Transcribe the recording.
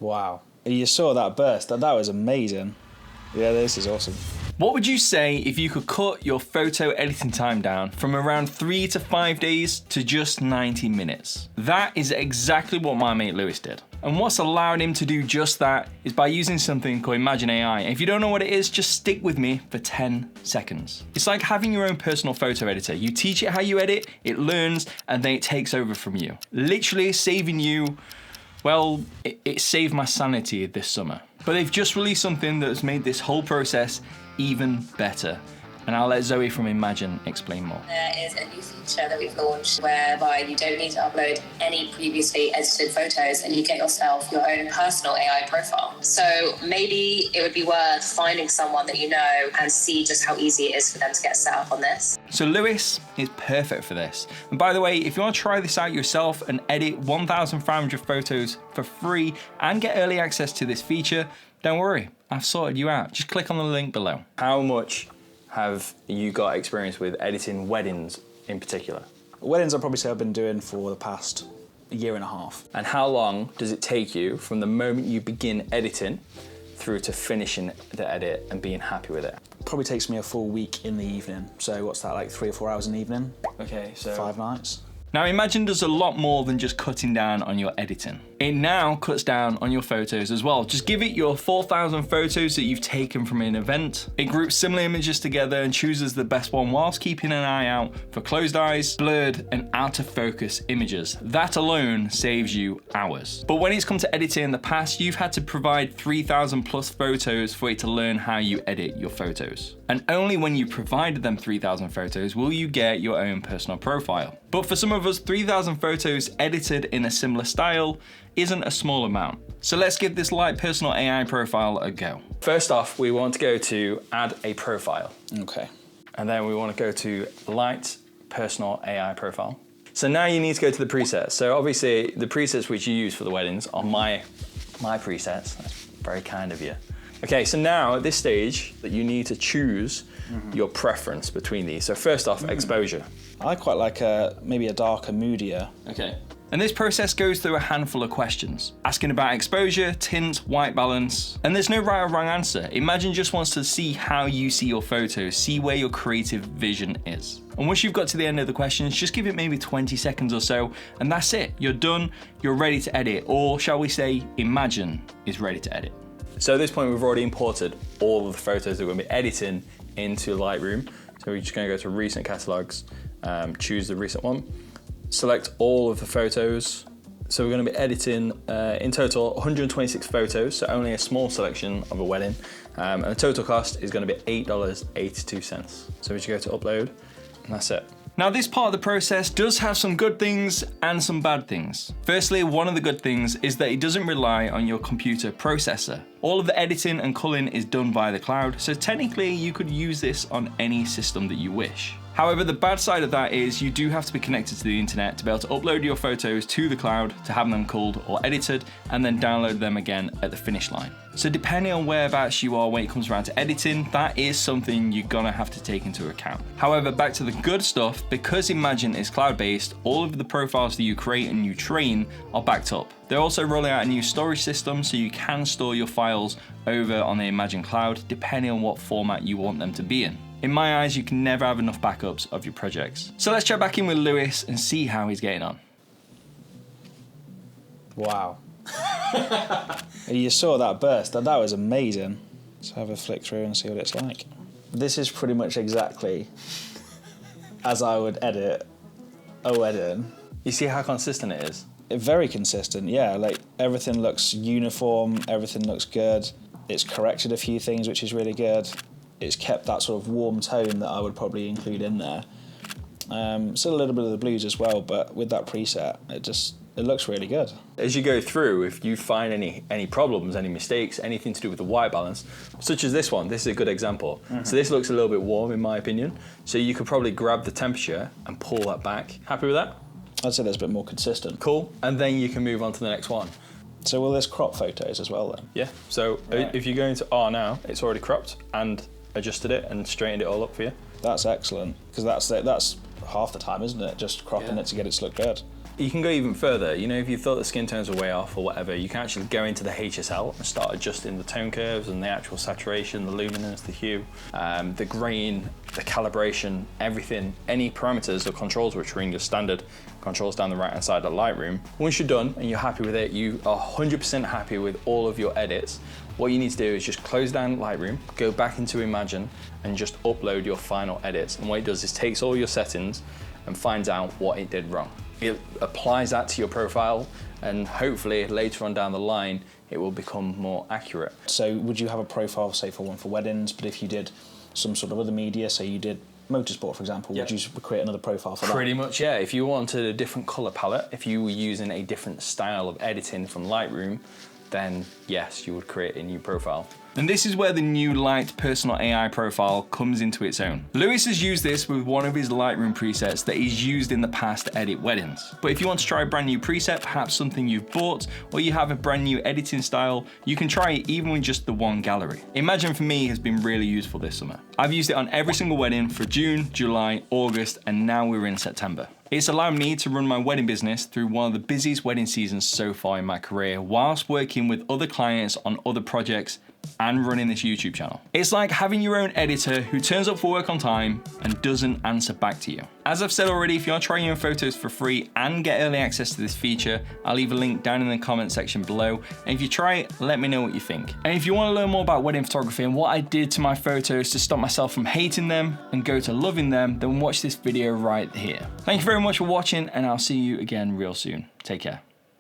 Wow. You saw that burst. That was amazing. Yeah, this is awesome. What would you say if you could cut your photo editing time down from around 3 to 5 days to just 90 minutes? That is exactly what my mate Lewis did. And what's allowed him to do just that is by using something called Imagen AI. And if you don't know what it is, just stick with me for 10 seconds. It's like having your own personal photo editor. You teach it how you edit, it learns, and then it takes over from you. Literally saving you, well, it saved my sanity this summer. But they've just released something that's made this whole process even better. And I'll let Zoe from Imagen explain more. There is a new feature that we've launched whereby you don't need to upload any previously edited photos and you get yourself your own personal AI profile. So maybe it would be worth finding someone that you know and see just how easy it is for them to get set up on this. So Lewis is perfect for this. And by the way, if you want to try this out yourself and edit 1,500 photos for free and get early access to this feature, don't worry, I've sorted you out. Just click on the link below. How much have you got experience with editing weddings in particular? Weddings I'd probably say I've been doing for the past year and a half. And how long does it take you from the moment you begin editing through to finishing the edit and being happy with it? Probably takes me a full week in the evening. So what's that, like 3 or 4 hours in the evening? Okay, so 5 nights. Now Imagen does a lot more than just cutting down on your editing. It now cuts down on your photos as well. Just give it your 4,000 photos that you've taken from an event. It groups similar images together and chooses the best one whilst keeping an eye out for closed eyes, blurred and out of focus images. That alone saves you hours. But when it's come to editing in the past, you've had to provide 3,000 plus photos for it to learn how you edit your photos. And only when you provided them 3,000 photos will you get your own personal profile. But for some of us, 3,000 photos edited in a similar style isn't a small amount. So let's give this light personal AI profile a go. First off, we want to go to add a profile. Okay. And then we want to go to light personal AI profile. So now you need to go to the presets. So obviously the presets which you use for the weddings are my presets. That's very kind of you. Okay, so now at this stage that you need to choose your preference between these. So first off, exposure. I quite like maybe a darker, moodier. Okay. And this process goes through a handful of questions, asking about exposure, tint, white balance, and there's no right or wrong answer. Imagen just wants to see how you see your photos, see where your creative vision is. And once you've got to the end of the questions, just give it maybe 20 seconds or so, and that's it. You're done, you're ready to edit, or shall we say, Imagen is ready to edit. So at this point, we've already imported all of the photos that we're going to be editing into Lightroom. So we're just going to go to recent catalogs, choose the recent one, select all of the photos. So we're going to be editing in total 126 photos, so only a small selection of a wedding. And the total cost is going to be $8.82. So we just go to upload, and that's it. Now this part of the process does have some good things and some bad things. Firstly, one of the good things is that it doesn't rely on your computer processor. All of the editing and culling is done via the cloud, so technically you could use this on any system that you wish. However, the bad side of that is you do have to be connected to the internet to be able to upload your photos to the cloud, to have them culled or edited, and then download them again at the finish line. So depending on whereabouts you are when it comes around to editing, that is something you're gonna have to take into account. However, back to the good stuff, because Imagen is cloud-based, all of the profiles that you create and you train are backed up. They're also rolling out a new storage system so you can store your files over on the Imagen cloud, depending on what format you want them to be in. In my eyes, you can never have enough backups of your projects. So let's check back in with Lewis and see how he's getting on. Wow. You saw that burst. That was amazing. Let's have a flick through and see what it's like. This is pretty much exactly as I would edit a wedding. You see how consistent it is? Very consistent, yeah. Like everything looks uniform, everything looks good. It's corrected a few things, which is really good. It's kept that sort of warm tone that I would probably include in there. Still a little bit of the blues as well, but with that preset, it looks really good. As you go through, if you find any problems, any mistakes, anything to do with the white balance, such as this one, this is a good example. So this looks a little bit warm in my opinion. So you could probably grab the temperature and pull that back. Happy with that? I'd say that's a bit more consistent. Cool. And then you can move on to the next one. So will this crop photos as well then? Yeah. So if you go into R now, it's already cropped and adjusted it and straightened it all up for you. That's excellent, because that's half the time, isn't it? Just cropping it to get it to look good. You can go even further. You know, if you thought the skin tones were way off or whatever, you can actually go into the HSL and start adjusting the tone curves and the actual saturation, the luminance, the hue, the grain, the calibration, everything, any parameters or controls which are in your standard controls down the right hand side of Lightroom. Once you're done and you're happy with it, you are 100% happy with all of your edits, what you need to do is just close down Lightroom, go back into Imagen and just upload your final edits. And what it does is takes all your settings and finds out what it did wrong. It applies that to your profile and hopefully later on down the line, it will become more accurate. So would you have a profile, say for weddings, but if you did some sort of other media, say you did motorsport, for example, would you create another profile for that? Pretty much, yeah. If you wanted a different color palette, if you were using a different style of editing from Lightroom, then yes, you would create a new profile. And this is where the new Light Personal AI profile comes into its own. Lewis has used this with one of his Lightroom presets that he's used in the past to edit weddings. But if you want to try a brand new preset, perhaps something you've bought, or you have a brand new editing style, you can try it even with just the one gallery. Imagen for me has been really useful this summer. I've used it on every single wedding for June, July, August, and now we're in September. It's allowed me to run my wedding business through one of the busiest wedding seasons so far in my career, whilst working with other clients on other projects and running this YouTube channel. It's like having your own editor who turns up for work on time and doesn't answer back to you. As I've said already, if you want to try your own photos for free and get early access to this feature, I'll leave a link down in the comment section below. And if you try it, let me know what you think. And if you want to learn more about wedding photography and what I did to my photos to stop myself from hating them and go to loving them, then watch this video right here. Thank you very much for watching, and I'll see you again real soon. Take care.